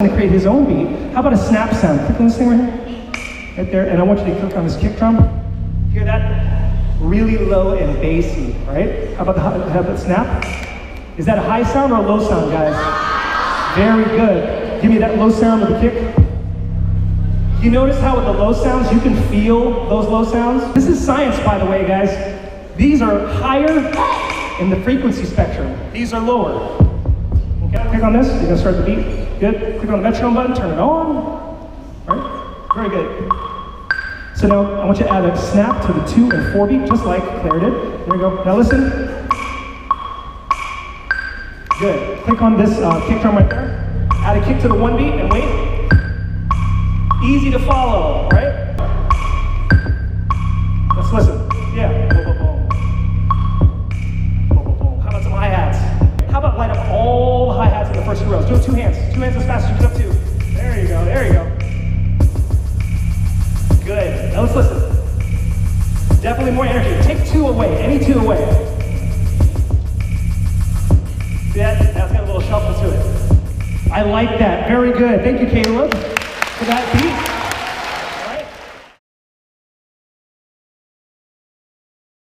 to create his own beat. How about a snap sound? Click on this thing right here. Right there. And I want you to click on this kick drum. Hear that? Really low and bassy, right? How about the snap? Is that a high sound or a low sound, guys? Very good. Give me that low sound of the kick. You notice how with the low sounds, you can feel those low sounds? This is science, by the way, guys. These are higher in the frequency spectrum. These are lower. Okay, click on this. You're gonna start the beat. Good. Click on the metronome button, turn it on. All right, very good. So now I want you to add a snap to the 2 and 4 beat, just like Claire did. There we go. Now listen. Good. Click on this kick drum right there. Add a kick to the 1 beat and wait. Easy to follow, right? Let's listen. Yeah. Boom, boom, boom. Boom, boom, boom. How about some hi-hats? How about light up all the hi-hats in the first 2 rows? Do it 2 hands. 2 hands as fast as you can up to. There you go. There you go. Good. Now let's listen. Definitely more energy. Take 2 away. Any 2 away. See that? That's got a little shuffle to it. I like that. Very good. Thank you, Caleb, for that.